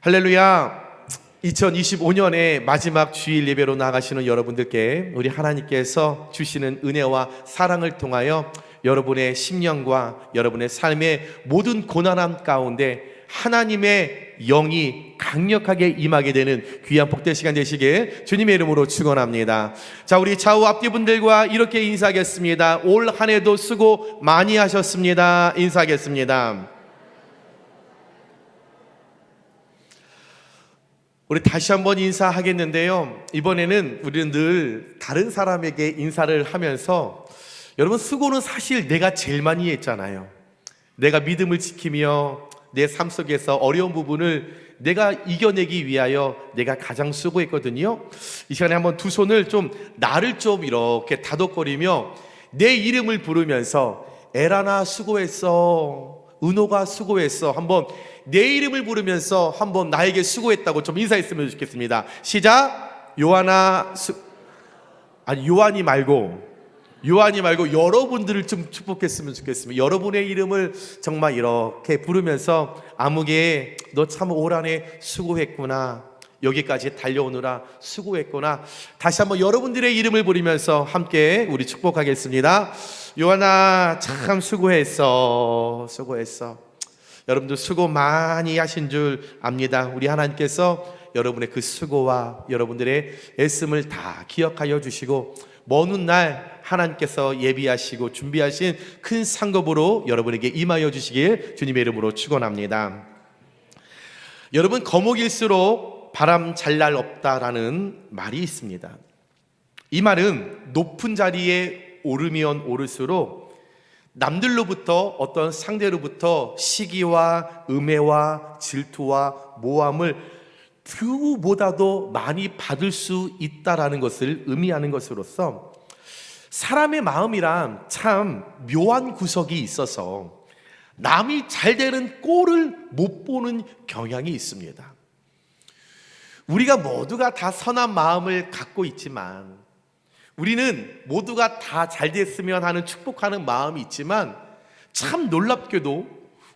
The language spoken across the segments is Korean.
할렐루야. 2025년의 마지막 주일 예배로 나아가시는 여러분들께 우리 하나님께서 주시는 은혜와 사랑을 통하여 여러분의 심령과 여러분의 삶의 모든 고난함 가운데 하나님의 영이 강력하게 임하게 되는 귀한 복된 시간 되시길 주님의 이름으로 축원합니다. 자, 우리 좌우 앞뒤 분들과 이렇게 인사하겠습니다. 올 한 해도 수고 많이 하셨습니다. 인사하겠습니다. 우리 다시 한번 인사하겠는데요, 이번에는 우리는 늘 다른 사람에게 인사를 하면서, 여러분, 수고는 사실 내가 제일 많이 했잖아요. 내가 믿음을 지키며 내 삶 속에서 어려운 부분을 내가 이겨내기 위하여 내가 가장 수고했거든요. 이 시간에 한번 두 손을 좀, 나를 좀 이렇게 다독거리며 내 이름을 부르면서 에라나 수고했어, 은호가 수고했어, 한번 내 이름을 부르면서 한번 나에게 수고했다고 좀 인사했으면 좋겠습니다. 시작. 요한이 말고 여러분들을 좀 축복했으면 좋겠습니다. 여러분의 이름을 정말 이렇게 부르면서, 아무개 너 참 올 한 해 수고했구나, 여기까지 달려오느라 수고했구나. 다시 한번 여러분들의 이름을 부르면서 함께 우리 축복하겠습니다. 요한아 참 수고했어. 여러분들 수고 많이 하신 줄 압니다. 우리 하나님께서 여러분의 그 수고와 여러분들의 애씀을 다 기억하여 주시고, 먼 훗날 하나님께서 예비하시고 준비하신 큰 상급으로 여러분에게 임하여 주시길 주님의 이름으로 축원합니다. 여러분, 거목일수록 바람 잘 날 없다라는 말이 있습니다. 이 말은 높은 자리에 오르면 오를수록 남들로부터, 어떤 상대로부터 시기와 음해와 질투와 모함을 그보다도 많이 받을 수 있다라는 것을 의미하는 것으로서, 사람의 마음이란 참 묘한 구석이 있어서 남이 잘 되는 꼴을 못 보는 경향이 있습니다. 우리가 모두가 다 선한 마음을 갖고 있지만, 우리는 모두가 다 잘 됐으면 하는 축복하는 마음이 있지만, 참 놀랍게도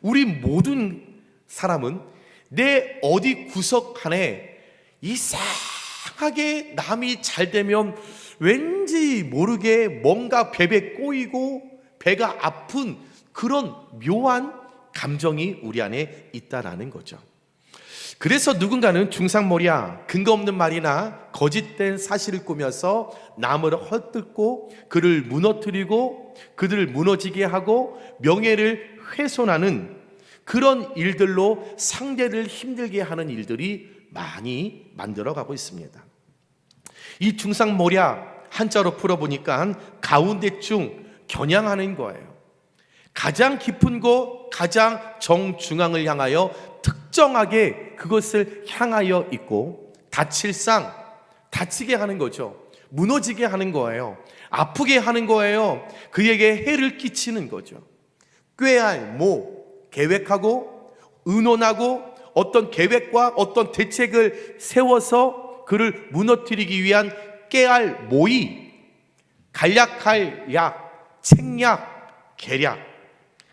우리 모든 사람은 내 어디 구석 안에 이상하게 남이 잘 되면 왠지 모르게 뭔가 배에 꼬이고 배가 아픈 그런 묘한 감정이 우리 안에 있다라는 거죠. 그래서 누군가는 중상모략, 근거 없는 말이나 거짓된 사실을 꾸며서 남을 헐뜯고 그를 무너뜨리고 그들을 무너지게 하고 명예를 훼손하는 그런 일들로 상대를 힘들게 하는 일들이 많이 만들어가고 있습니다. 이 중상모략 한자로 풀어보니까 가운데쯤 겨냥하는 거예요. 가장 깊은 곳, 가장 정중앙을 향하여 특정하게 그것을 향하여 있고, 다칠상 다치게 하는 거죠. 무너지게 하는 거예요. 아프게 하는 거예요. 그에게 해를 끼치는 거죠. 꾀알, 계획하고 의논하고 어떤 계획과 어떤 대책을 세워서 그를 무너뜨리기 위한 깨알 모의, 간략할 약, 책략, 계략.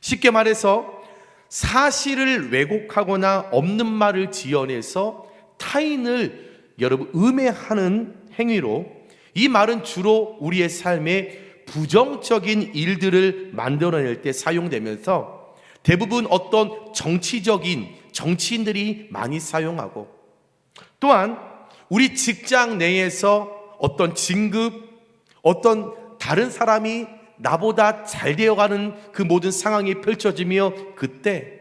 쉽게 말해서 사실을 왜곡하거나 없는 말을 지어내서 타인을 여러분 음해하는 행위로, 이 말은 주로 우리의 삶에 부정적인 일들을 만들어낼 때 사용되면서 대부분 어떤 정치인들이 많이 사용하고, 또한 우리 직장 내에서 어떤 진급, 어떤 다른 사람이 나보다 잘 되어가는 그 모든 상황이 펼쳐지며, 그때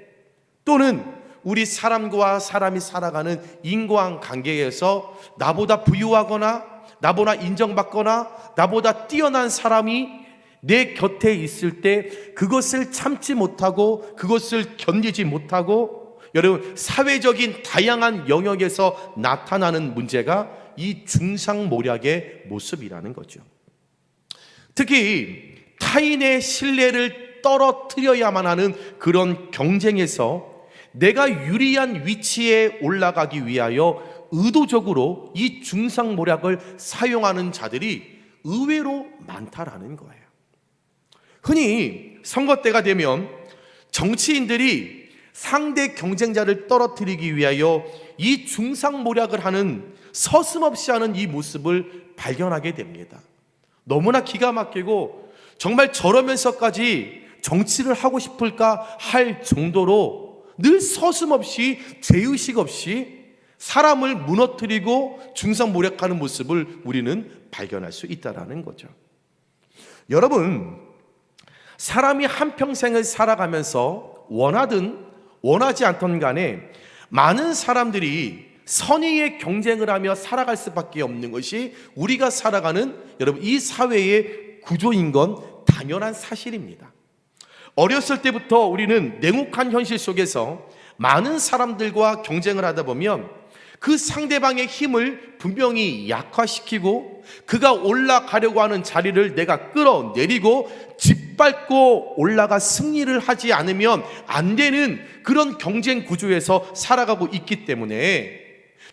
또는 우리 사람과 사람이 살아가는 인간관계에서 나보다 부유하거나 나보다 인정받거나 나보다 뛰어난 사람이 내 곁에 있을 때 그것을 참지 못하고 그것을 견디지 못하고, 여러분, 사회적인 다양한 영역에서 나타나는 문제가 이 중상모략의 모습이라는 거죠. 특히 타인의 신뢰를 떨어뜨려야만 하는 그런 경쟁에서 내가 유리한 위치에 올라가기 위하여 의도적으로 이 중상모략을 사용하는 자들이 의외로 많다라는 거예요. 흔히 선거 때가 되면 정치인들이 상대 경쟁자를 떨어뜨리기 위하여 이 중상모략을 하는, 서슴없이 하는 이 모습을 발견하게 됩니다. 너무나 기가 막히고 정말 저러면서까지 정치를 하고 싶을까 할 정도로 늘 서슴없이 죄의식 없이 사람을 무너뜨리고 중상모략하는 모습을 우리는 발견할 수 있다는 거죠. 여러분, 사람이 한평생을 살아가면서 원하든 원하지 않던 간에 많은 사람들이 선의의 경쟁을 하며 살아갈 수밖에 없는 것이 우리가 살아가는, 여러분, 이 사회의 구조인 건 당연한 사실입니다. 어렸을 때부터 우리는 냉혹한 현실 속에서 많은 사람들과 경쟁을 하다 보면 그 상대방의 힘을 분명히 약화시키고 그가 올라가려고 하는 자리를 내가 끌어내리고 짓밟고 올라가 승리를 하지 않으면 안 되는 그런 경쟁 구조에서 살아가고 있기 때문에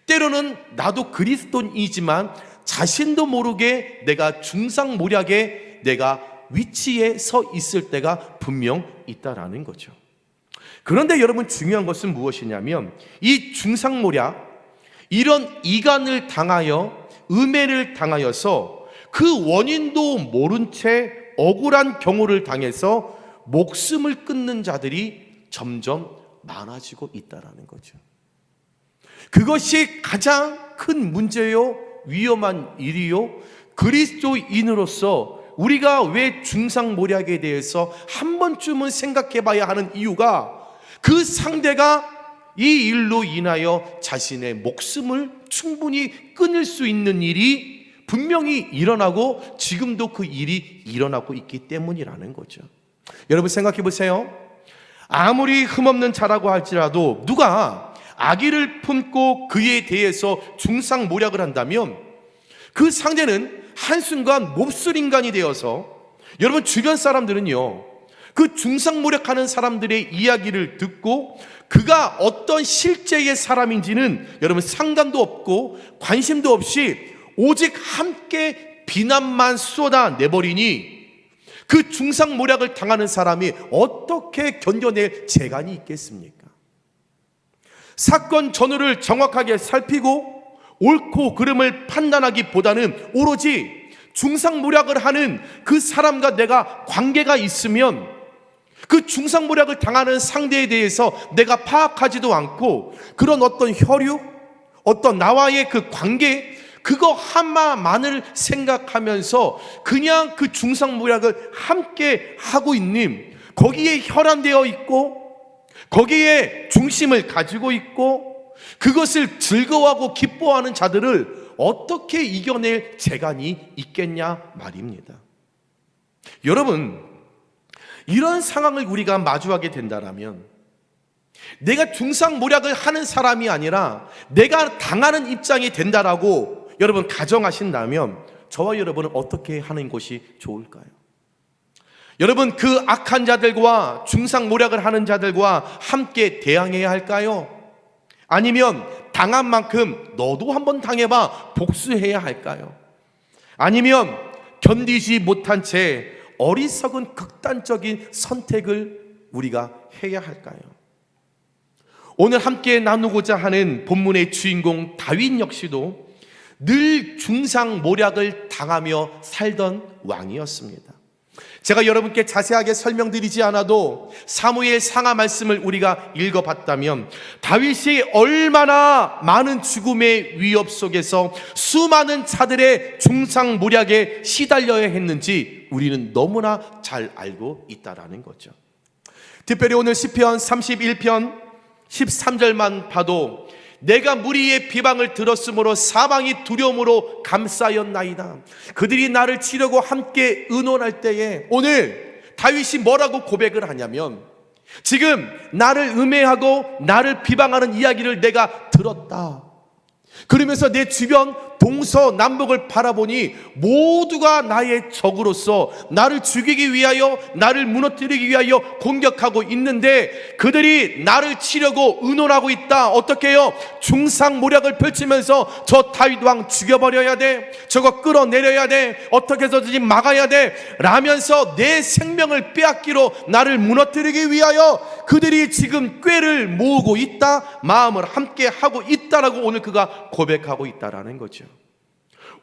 때로는 나도 그리스도인이지만 자신도 모르게 내가 중상모략에 내가 위치에 서 있을 때가 분명 있다라는 거죠. 그런데 여러분, 중요한 것은 무엇이냐면 이 중상모략, 이런 이간을 당하여 음해를 당하여서 그 원인도 모른 채 억울한 경우를 당해서 목숨을 끊는 자들이 점점 많아지고 있다라는 거죠. 그것이 가장 큰 문제요, 위험한 일이요, 그리스도인으로서 우리가 왜 중상모략에 대해서 한 번쯤은 생각해 봐야 하는 이유가, 그 상대가 이 일로 인하여 자신의 목숨을 충분히 끊을 수 있는 일이 분명히 일어나고 지금도 그 일이 일어나고 있기 때문이라는 거죠. 여러분, 생각해 보세요. 아무리 흠없는 자라고 할지라도 누가 악의를 품고 그에 대해서 중상모략을 한다면 그 상대는 한순간 몹쓸 인간이 되어서, 여러분, 주변 사람들은요, 그 중상모략하는 사람들의 이야기를 듣고 그가 어떤 실제의 사람인지는 여러분 상관도 없고 관심도 없이 오직 함께 비난만 쏟아내버리니 그 중상모략을 당하는 사람이 어떻게 견뎌낼 재간이 있겠습니까? 사건 전후를 정확하게 살피고 옳고 그름을 판단하기보다는 오로지 중상모략을 하는 그 사람과 내가 관계가 있으면 그 중상모략을 당하는 상대에 대해서 내가 파악하지도 않고 그런 어떤 혈육, 어떤 나와의 그 관계, 그거 하나만을 생각하면서 그냥 그 중상모략을 함께 하고 있는, 거기에 혈안되어 있고 거기에 중심을 가지고 있고 그것을 즐거워하고 기뻐하는 자들을 어떻게 이겨낼 재간이 있겠냐 말입니다. 여러분, 이런 상황을 우리가 마주하게 된다면 내가 중상모략을 하는 사람이 아니라 내가 당하는 입장이 된다라고 여러분 가정하신다면 저와 여러분은 어떻게 하는 것이 좋을까요? 여러분, 그 악한 자들과 중상모략을 하는 자들과 함께 대항해야 할까요? 아니면 당한 만큼 너도 한번 당해봐 복수해야 할까요? 아니면 견디지 못한 채 어리석은 극단적인 선택을 우리가 해야 할까요? 오늘 함께 나누고자 하는 본문의 주인공 다윗 역시도 늘 중상모략을 당하며 살던 왕이었습니다. 제가 여러분께 자세하게 설명드리지 않아도 사무엘 상하 말씀을 우리가 읽어봤다면 다윗이 얼마나 많은 죽음의 위협 속에서 수많은 자들의 중상모략에 시달려야 했는지 우리는 너무나 잘 알고 있다라는 거죠. 특별히 오늘 시편 31편 13절만 봐도 내가 무리의 비방을 들었으므로 사방이 두려움으로 감싸였나이다. 그들이 나를 치려고 함께 의논할 때에, 오늘 다윗이 뭐라고 고백을 하냐면 지금 나를 음해하고 나를 비방하는 이야기를 내가 들었다. 그러면서 내 주변 동서남북을 바라보니 모두가 나의 적으로서 나를 죽이기 위하여, 나를 무너뜨리기 위하여 공격하고 있는데 그들이 나를 치려고 의논하고 있다. 어떻게 해요? 중상모략을 펼치면서 저 다윗 왕 죽여버려야 돼, 저거 끌어내려야 돼, 어떻게 해서든지 막아야 돼 라면서 내 생명을 빼앗기로 나를 무너뜨리기 위하여 그들이 지금 꾀를 모으고 있다, 마음을 함께 하고 있다라고 오늘 그가 고백하고 있다라는 거죠.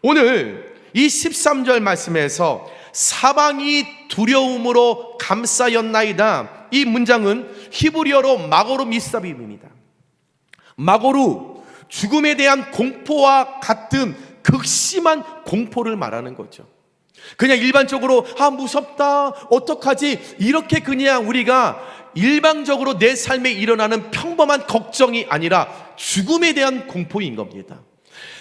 오늘 이 13절 말씀에서 사방이 두려움으로 감싸였나이다, 이 문장은 히브리어로 마고루 미사빔입니다. 마고루, 죽음에 대한 공포와 같은 극심한 공포를 말하는 거죠. 그냥 일반적으로 무섭다, 어떡하지, 이렇게 그냥 우리가 일방적으로 내 삶에 일어나는 평범한 걱정이 아니라 죽음에 대한 공포인 겁니다.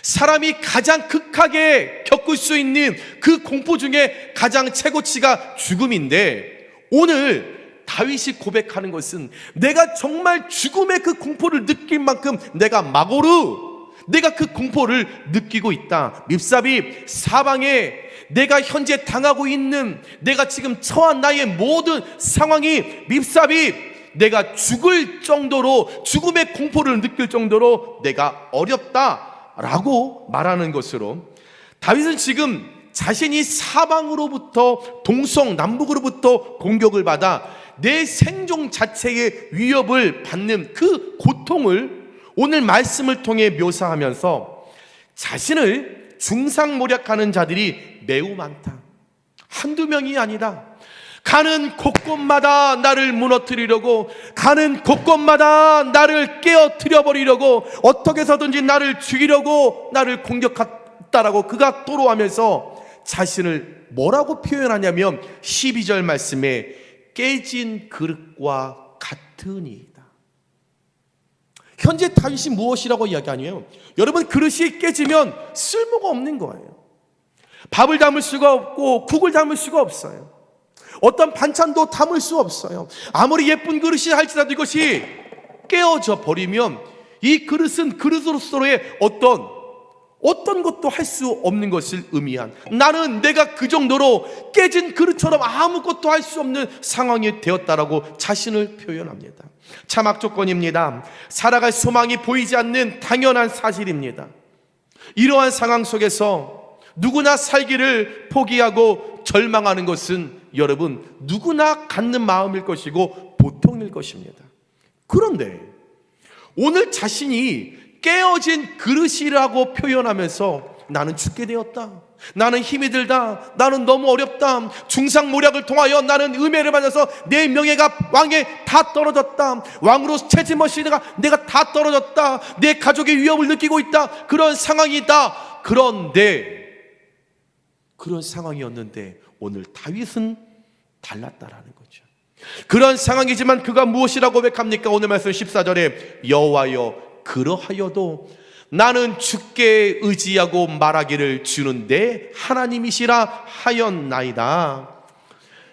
사람이 가장 극하게 겪을 수 있는 그 공포 중에 가장 최고치가 죽음인데, 오늘 다윗이 고백하는 것은 내가 정말 죽음의 그 공포를 느낄 만큼 내가 마고루, 내가 그 공포를 느끼고 있다. 밉삽이 사방에 내가 현재 당하고 있는, 내가 지금 처한 나의 모든 상황이 밉삽이 내가 죽을 정도로, 죽음의 공포를 느낄 정도로 내가 어렵다라고 말하는 것으로, 다윗은 지금 자신이 사방으로부터, 동서남북으로부터 공격을 받아 내 생존 자체의 위협을 받는 그 고통을 오늘 말씀을 통해 묘사하면서 자신을 중상모략하는 자들이 매우 많다, 한두 명이 아니다, 가는 곳곳마다 나를 무너뜨리려고, 가는 곳곳마다 나를 깨어뜨려 버리려고, 어떻게 해서든지 나를 죽이려고 나를 공격했다라고 그가 토로하면서 자신을 뭐라고 표현하냐면 12절 말씀에 깨진 그릇과 같으니이다. 현재 다윗이 무엇이라고 이야기하냐면, 여러분, 그릇이 깨지면 쓸모가 없는 거예요. 밥을 담을 수가 없고 국을 담을 수가 없어요. 어떤 반찬도 담을 수 없어요. 아무리 예쁜 그릇이 할지라도 이것이 깨어져 버리면 이 그릇은 그릇으로서의 어떤 것도 할 수 없는 것을 의미한, 나는 내가 그 정도로 깨진 그릇처럼 아무것도 할 수 없는 상황이 되었다라고 자신을 표현합니다. 참 악조건입니다. 살아갈 소망이 보이지 않는 당연한 사실입니다. 이러한 상황 속에서 누구나 살기를 포기하고 절망하는 것은 여러분 누구나 갖는 마음일 것이고 보통일 것입니다. 그런데 오늘 자신이 깨어진 그릇이라고 표현하면서 나는 죽게 되었다, 나는 힘이 들다, 나는 너무 어렵다, 중상모략을 통하여 나는 음해를 받아서 내 명예가 왕에 다 떨어졌다, 왕으로 채찍머시다가 내가 다 떨어졌다, 내 가족의 위협을 느끼고 있다, 그런 상황이다. 그런데 그런 상황이었는데 오늘 다윗은 달랐다라는 거죠. 그런 상황이지만 그가 무엇이라고 고백합니까? 오늘 말씀 14절에 여호와여, 그러하여도 나는 주께 의지하고 말하기를 주는 내 하나님이시라 하였나이다.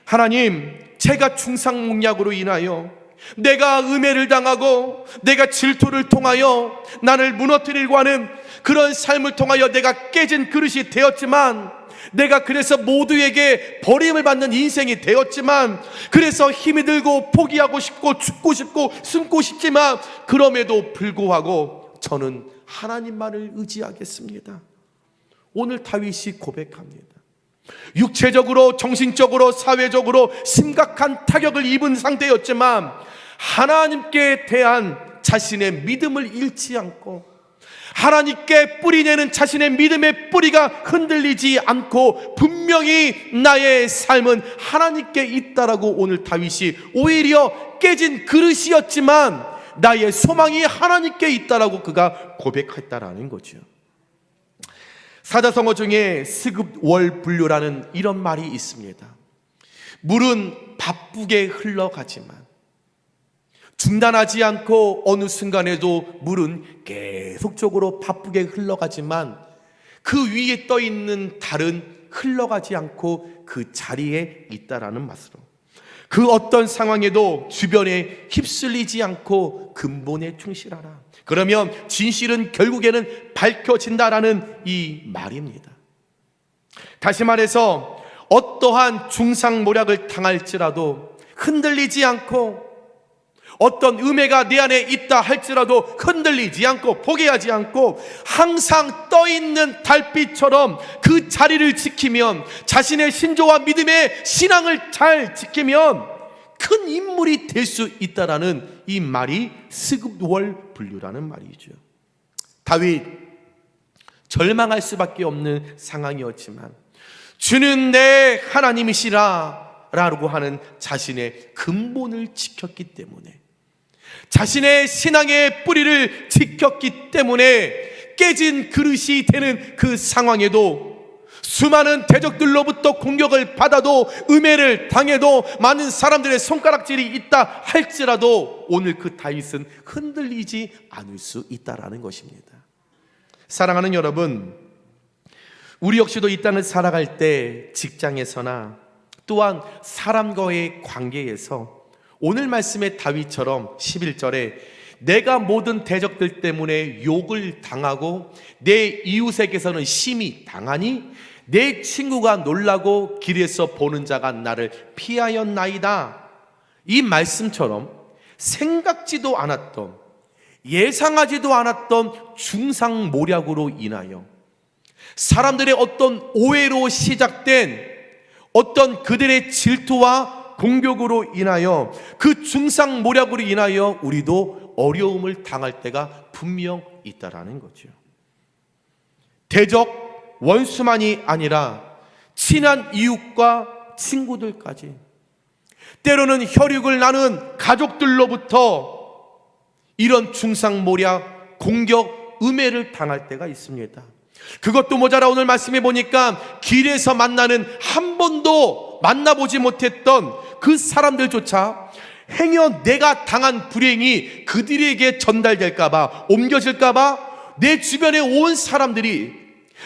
하나님, 제가 중상모략으로 인하여 내가 음해를 당하고 내가 질투를 통하여 나를 무너뜨리려고 하는 그런 삶을 통하여 내가 깨진 그릇이 되었지만, 내가 그래서 모두에게 버림을 받는 인생이 되었지만, 그래서 힘이 들고 포기하고 싶고 죽고 싶고 숨고 싶지만, 그럼에도 불구하고 저는 하나님만을 의지하겠습니다. 오늘 다윗이 고백합니다. 육체적으로, 정신적으로, 사회적으로 심각한 타격을 입은 상태였지만 하나님께 대한 자신의 믿음을 잃지 않고, 하나님께 뿌리내는 자신의 믿음의 뿌리가 흔들리지 않고 분명히 나의 삶은 하나님께 있다라고 오늘 다윗이 오히려 깨진 그릇이었지만 나의 소망이 하나님께 있다라고 그가 고백했다라는 거죠. 사자성어 중에 스급월분류라는 이런 말이 있습니다. 물은 바쁘게 흘러가지만 중단하지 않고 어느 순간에도 물은 계속적으로 바쁘게 흘러가지만 그 위에 떠 있는 달은 흘러가지 않고 그 자리에 있다라는 맛으로, 그 어떤 상황에도 주변에 휩쓸리지 않고 근본에 충실하라. 그러면 진실은 결국에는 밝혀진다라는 이 말입니다. 다시 말해서 어떠한 중상모략을 당할지라도 흔들리지 않고, 어떤 음해가 내 안에 있다 할지라도 흔들리지 않고 포기하지 않고 항상 떠있는 달빛처럼 그 자리를 지키면, 자신의 신조와 믿음의 신앙을 잘 지키면 큰 인물이 될 수 있다라는 이 말이 스급월분류라는 말이죠. 다윗 절망할 수밖에 없는 상황이었지만 주는 내 하나님이시라 라고 하는 자신의 근본을 지켰기 때문에, 자신의 신앙의 뿌리를 지켰기 때문에 깨진 그릇이 되는 그 상황에도, 수많은 대적들로부터 공격을 받아도, 음해를 당해도, 많은 사람들의 손가락질이 있다 할지라도 오늘 그 다윗은 흔들리지 않을 수 있다라는 것입니다. 사랑하는 여러분, 우리 역시도 이 땅을 살아갈 때 직장에서나 또한 사람과의 관계에서 오늘 말씀의 다윗처럼 11절에 내가 모든 대적들 때문에 욕을 당하고 내 이웃에게서는 심히 당하니 내 친구가 놀라고 길에서 보는 자가 나를 피하였나이다. 이 말씀처럼 생각지도 않았던, 예상하지도 않았던 중상모략으로 인하여 사람들의 어떤 오해로 시작된 어떤 그들의 질투와 공격으로 인하여, 그 중상모략으로 인하여 우리도 어려움을 당할 때가 분명 있다라는 거죠. 대적, 원수만이 아니라 친한 이웃과 친구들까지, 때로는 혈육을 나눈 가족들로부터 이런 중상모략, 공격, 음해를 당할 때가 있습니다. 그것도 모자라 오늘 말씀해 보니까 길에서 만나는, 한 번도 만나보지 못했던 그 사람들조차 행여 내가 당한 불행이 그들에게 전달될까봐, 옮겨질까봐 내 주변에 온 사람들이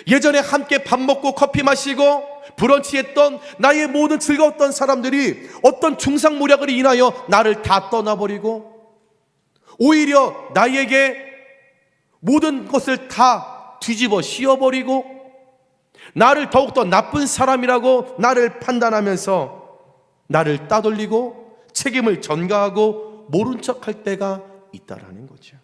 예전에 함께 밥 먹고 커피 마시고 브런치 했던 나의 모든 즐거웠던 사람들이 어떤 중상모략을 인하여 나를 다 떠나버리고, 오히려 나에게 모든 것을 다 뒤집어 씌워버리고 나를 더욱더 나쁜 사람이라고 나를 판단하면서 나를 따돌리고 책임을 전가하고 모른 척할 때가 있다라는 거죠.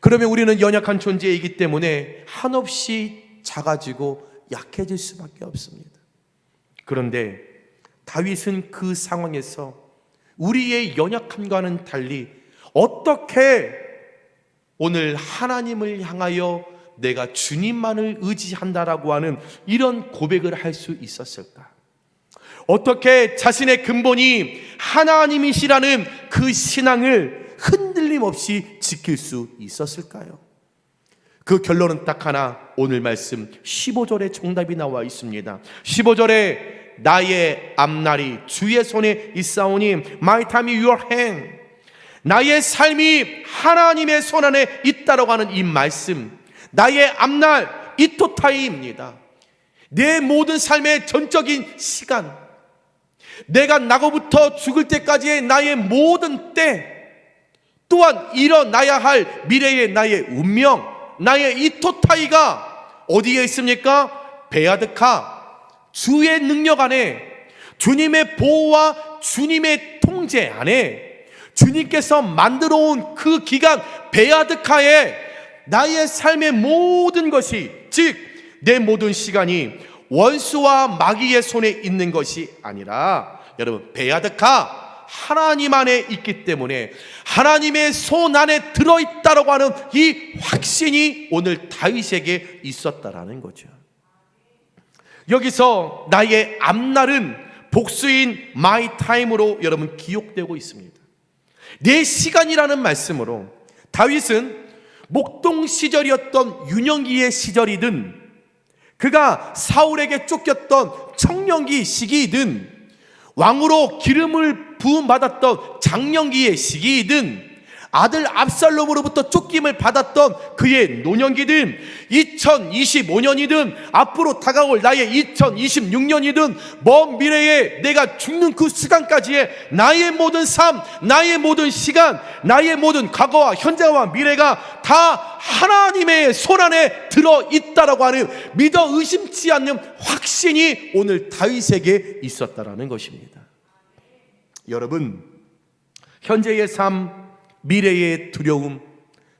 그러면 우리는 연약한 존재이기 때문에 한없이 작아지고 약해질 수밖에 없습니다. 그런데 다윗은 그 상황에서 우리의 연약함과는 달리 어떻게 오늘 하나님을 향하여 내가 주님만을 의지한다라고 하는 이런 고백을 할 수 있었을까? 어떻게 자신의 근본이 하나님이시라는 그 신앙을 흔들림 없이 지킬 수 있었을까요? 그 결론은 딱 하나, 오늘 말씀 15절에 정답이 나와 있습니다. 15절에 나의 앞날이 주의 손에 있사오니 My time in your hand, 나의 삶이 하나님의 손 안에 있다라고 하는 이 말씀, 나의 앞날 이토타이입니다. 내 모든 삶의 전적인 시간, 내가 나고부터 죽을 때까지의 나의 모든 때, 또한 일어나야 할 미래의 나의 운명, 나의 이토타이가 어디에 있습니까? 베아드카, 주의 능력 안에, 주님의 보호와 주님의 통제 안에, 주님께서 만들어 온 그 기간 베아드카에 나의 삶의 모든 것이, 즉 내 모든 시간이 원수와 마귀의 손에 있는 것이 아니라, 여러분, 베아드카 하나님 안에 있기 때문에 하나님의 손 안에 들어있다라고 하는 이 확신이 오늘 다윗에게 있었다라는 거죠. 여기서 나의 앞날은 복수인 my time으로 여러분 기록되고 있습니다. 내 시간이라는 말씀으로 다윗은 목동 시절이었던 유년기의 시절이든, 그가 사울에게 쫓겼던 청년기 시기이든, 왕으로 기름을 부음받았던 장년기의 시기이든, 아들 압살롬으로부터 쫓김을 받았던 그의 노년기든 2025년이든 앞으로 다가올 나의 2026년이든 먼 미래에 내가 죽는 그 시간까지의 나의 모든 삶, 나의 모든 시간, 나의 모든 과거와 현재와 미래가 다 하나님의 손 안에 들어있다라고 하는 믿어 의심치 않는 확신이 오늘 다윗에게 있었다라는 것입니다. 여러분, 현재의 삶, 미래의 두려움,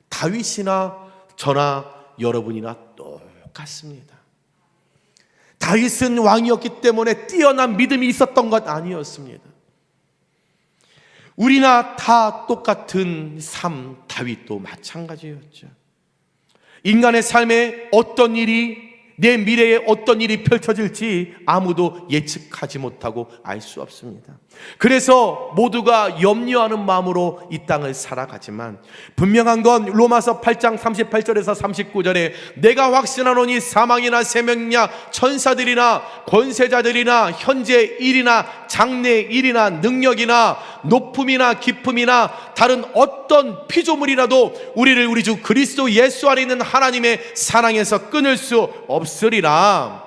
다윗이나 저나 여러분이나 똑같습니다. 다윗은 왕이었기 때문에 뛰어난 믿음이 있었던 것 아니었습니다. 우리나 다 똑같은 삶, 다윗도 마찬가지였죠. 인간의 삶에 어떤 일이, 내 미래에 어떤 일이 펼쳐질지 아무도 예측하지 못하고 알 수 없습니다. 그래서 모두가 염려하는 마음으로 이 땅을 살아가지만 분명한 건 로마서 8장 38절에서 39절에 내가 확신하노니 사망이나 생명이나 천사들이나 권세자들이나 현재 일이나 장래 일이나 능력이나 높음이나 깊음이나 다른 어떤 피조물이라도 우리를 우리 주 그리스도 예수 안에 있는 하나님의 사랑에서 끊을 수 없으리라.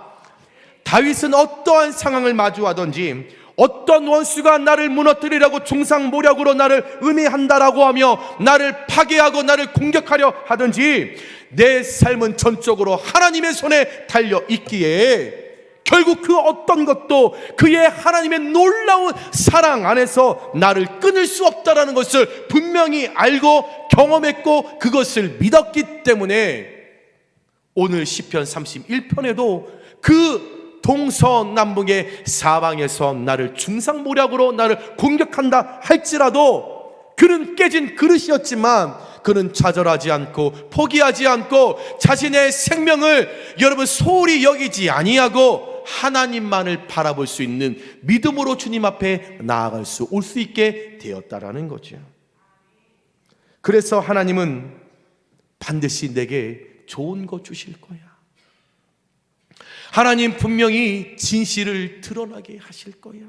다윗은 어떠한 상황을 마주하든지 어떤 원수가 나를 무너뜨리라고 중상모략으로 나를 음해한다라고 하며 나를 파괴하고 나를 공격하려 하든지 내 삶은 전적으로 하나님의 손에 달려 있기에 결국 그 어떤 것도 그의 하나님의 놀라운 사랑 안에서 나를 끊을 수 없다라는 것을 분명히 알고 경험했고 그것을 믿었기 때문에 오늘 시편 31편에도 그 동서남북의 사방에서 나를 중상모략으로 나를 공격한다 할지라도 그는 깨진 그릇이었지만 그는 좌절하지 않고 포기하지 않고 자신의 생명을 여러분 소홀히 여기지 아니하고 하나님만을 바라볼 수 있는 믿음으로 주님 앞에 나아갈 수 올 수 있게 되었다라는 거죠. 그래서 하나님은 반드시 내게 좋은 거 주실 거야. 하나님 분명히 진실을 드러나게 하실 거야.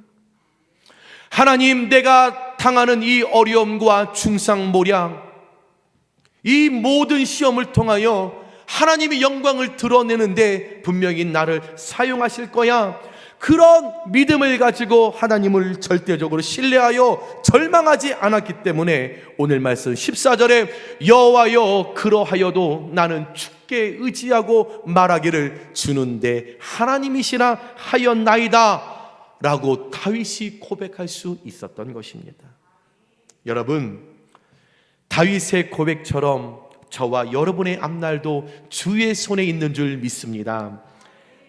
하나님 내가 당하는 이 어려움과 중상모략 이 모든 시험을 통하여 하나님의 영광을 드러내는데 분명히 나를 사용하실 거야. 그런 믿음을 가지고 하나님을 절대적으로 신뢰하여 절망하지 않았기 때문에 오늘 말씀 14절에 여호와여 그러하여도 나는 주께 의지하고 말하기를 주는데 하나님이시라 하였나이다 라고 다윗이 고백할 수 있었던 것입니다. 여러분, 다윗의 고백처럼 저와 여러분의 앞날도 주의 손에 있는 줄 믿습니다.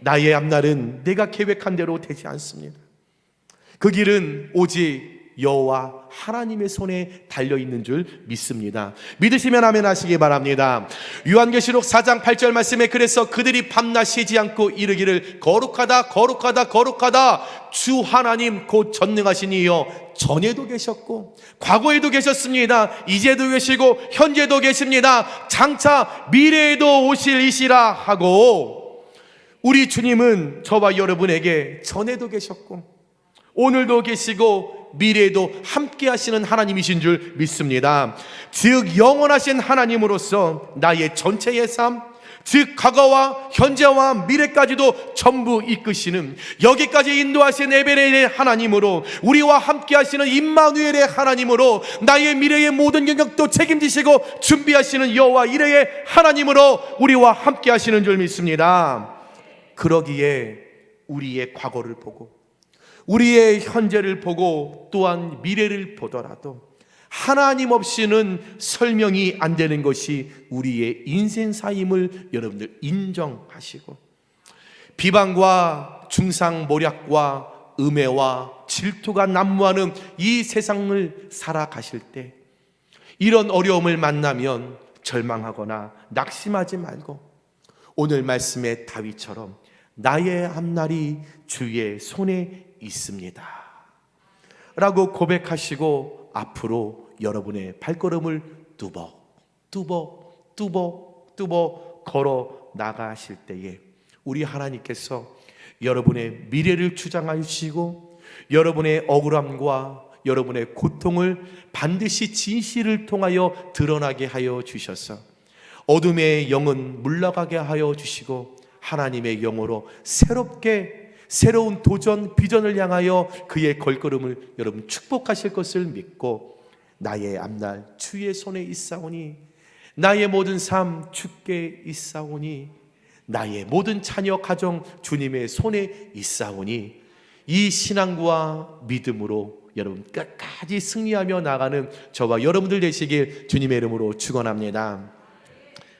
나의 앞날은 내가 계획한 대로 되지 않습니다. 그 길은 오직 여호와 하나님의 손에 달려있는 줄 믿습니다. 믿으시면 아멘 하시기 바랍니다. 요한계시록 4장 8절 말씀에 그래서 그들이 밤낮 쉬지 않고 이르기를 거룩하다 거룩하다 거룩하다 주 하나님 곧 전능하신 이여 전에도 계셨고 과거에도 계셨습니다. 이제도 계시고 현재도 계십니다. 장차 미래에도 오실 이시라 하고 우리 주님은 저와 여러분에게 전에도 계셨고 오늘도 계시고 미래에도 함께 하시는 하나님이신 줄 믿습니다. 즉 영원하신 하나님으로서 나의 전체의 삶, 즉 과거와 현재와 미래까지도 전부 이끄시는 여기까지 인도하신 에베레의 하나님으로 우리와 함께 하시는 임마누엘의 하나님으로 나의 미래의 모든 영역도 책임지시고 준비하시는 여호와 이레의 하나님으로 우리와 함께 하시는 줄 믿습니다. 그러기에 우리의 과거를 보고 우리의 현재를 보고 또한 미래를 보더라도 하나님 없이는 설명이 안 되는 것이 우리의 인생사임을 여러분들 인정하시고 비방과 중상모략과 음해와 질투가 난무하는 이 세상을 살아가실 때 이런 어려움을 만나면 절망하거나 낙심하지 말고 오늘 말씀의 다윗처럼 나의 앞날이 주의 손에 있습니다 라고 고백하시고 앞으로 여러분의 발걸음을 뚜벅 걸어 나가실 때에 우리 하나님께서 여러분의 미래를 주장하시고 여러분의 억울함과 여러분의 고통을 반드시 진실을 통하여 드러나게 하여 주셔서 어둠의 영은 물러가게 하여 주시고 하나님의 영으로 새롭게 새로운 도전, 비전을 향하여 그의 걸걸음을 여러분 축복하실 것을 믿고 나의 앞날 주의 손에 있사오니 나의 모든 삶 주께 있사오니 나의 모든 자녀 가정 주님의 손에 있사오니 이 신앙과 믿음으로 여러분 끝까지 승리하며 나가는 저와 여러분들 되시길 주님의 이름으로 축원합니다.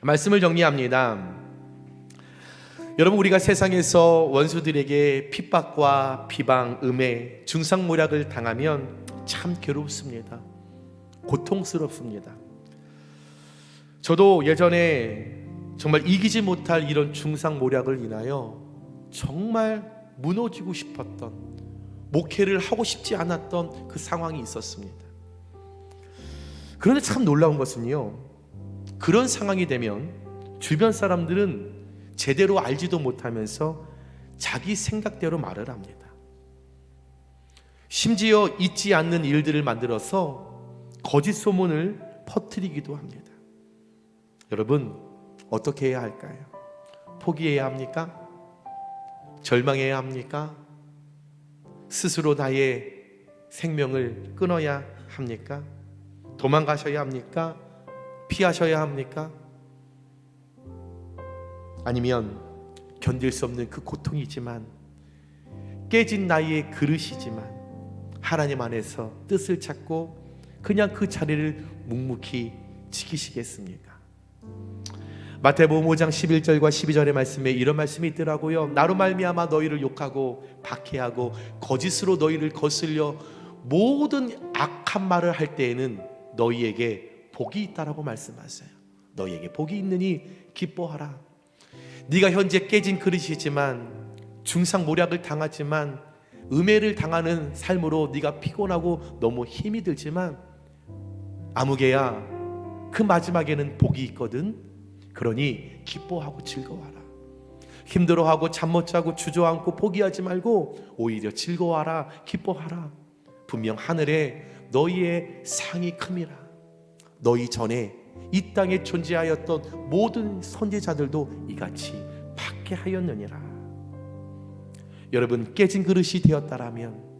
말씀을 정리합니다. 여러분, 우리가 세상에서 원수들에게 핍박과 비방, 음해, 중상모략을 당하면 참 괴롭습니다. 고통스럽습니다. 저도 예전에 정말 이기지 못할 이런 중상모략을 인하여 정말 무너지고 싶었던, 목회를 하고 싶지 않았던 그 상황이 있었습니다. 그런데 참 놀라운 것은요, 그런 상황이 되면 주변 사람들은 제대로 알지도 못하면서 자기 생각대로 말을 합니다. 심지어 있지 않는 일들을 만들어서 거짓 소문을 퍼뜨리기도 합니다. 여러분, 어떻게 해야 할까요? 포기해야 합니까? 절망해야 합니까? 스스로 나의 생명을 끊어야 합니까? 도망가셔야 합니까? 피하셔야 합니까? 아니면 견딜 수 없는 그 고통이지만, 깨진 나의 그릇이지만 하나님 안에서 뜻을 찾고 그냥 그 자리를 묵묵히 지키시겠습니까? 마태복음 5장 11절과 12절의 말씀에 이런 말씀이 있더라고요. 나로 말미암아 너희를 욕하고 박해하고 거짓으로 너희를 거슬려 모든 악한 말을 할 때에는 너희에게 복이 있다라고 말씀하세요. 너희에게 복이 있느니 기뻐하라. 네가 현재 깨진 그릇이지만, 중상모략을 당하지만, 음해를 당하는 삶으로 네가 피곤하고 너무 힘이 들지만, 아무개야, 그 마지막에는 복이 있거든. 그러니 기뻐하고 즐거워하라. 힘들어하고 잠 못 자고 주저앉고 포기하지 말고 오히려 즐거워하라, 기뻐하라. 분명 하늘에 너희의 상이 큼이라. 너희 전에 이 땅에 존재하였던 모든 선지자들도 이같이 박해하였느니라. 여러분, 깨진 그릇이 되었다라면,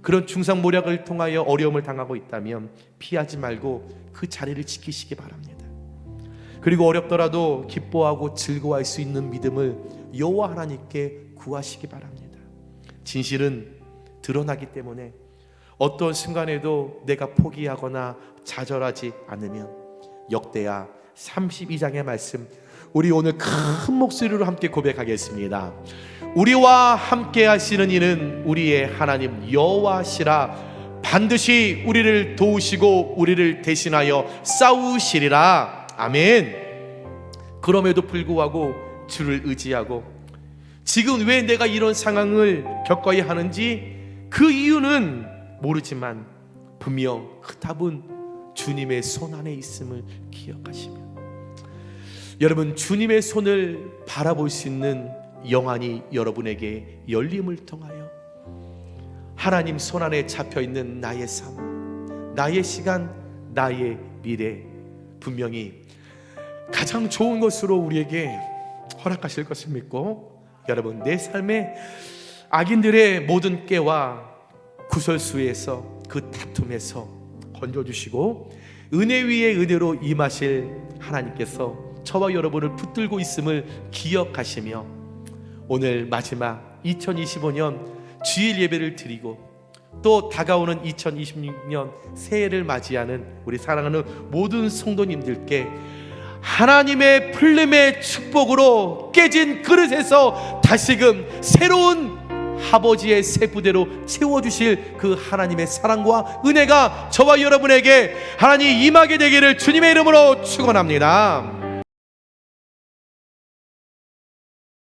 그런 중상모략을 통하여 어려움을 당하고 있다면 피하지 말고 그 자리를 지키시기 바랍니다. 그리고 어렵더라도 기뻐하고 즐거워할 수 있는 믿음을 여호와 하나님께 구하시기 바랍니다. 진실은 드러나기 때문에 어떤 순간에도 내가 포기하거나 좌절하지 않으면 역대하 32장의 말씀, 우리 오늘 큰 목소리로 함께 고백하겠습니다. 우리와 함께 하시는 이는 우리의 하나님 여호와시라. 반드시 우리를 도우시고 우리를 대신하여 싸우시리라. 아멘. 그럼에도 불구하고 주를 의지하고 지금 왜 내가 이런 상황을 겪어야 하는지 그 이유는 모르지만 분명 그 답은 주님의 손 안에 있음을 기억하시며, 여러분, 주님의 손을 바라볼 수 있는 영안이 여러분에게 열림을 통하여 하나님 손 안에 잡혀있는 나의 삶, 나의 시간, 나의 미래, 분명히 가장 좋은 것으로 우리에게 허락하실 것을 믿고, 여러분, 내 삶에 악인들의 모든 깨와 구설수에서, 그 다툼에서 건져주시고 은혜 위에 은혜로 임하실 하나님께서 저와 여러분을 붙들고 있음을 기억하시며, 오늘 마지막 2025년 주일 예배를 드리고 또 다가오는 2026년 새해를 맞이하는 우리 사랑하는 모든 성도님들께 하나님의 풀림의 축복으로 깨진 그릇에서 다시금 새로운 아버지의 새 부대로 채워주실 그 하나님의 사랑과 은혜가 저와 여러분에게 하나님 임하게 되기를 주님의 이름으로 축원합니다.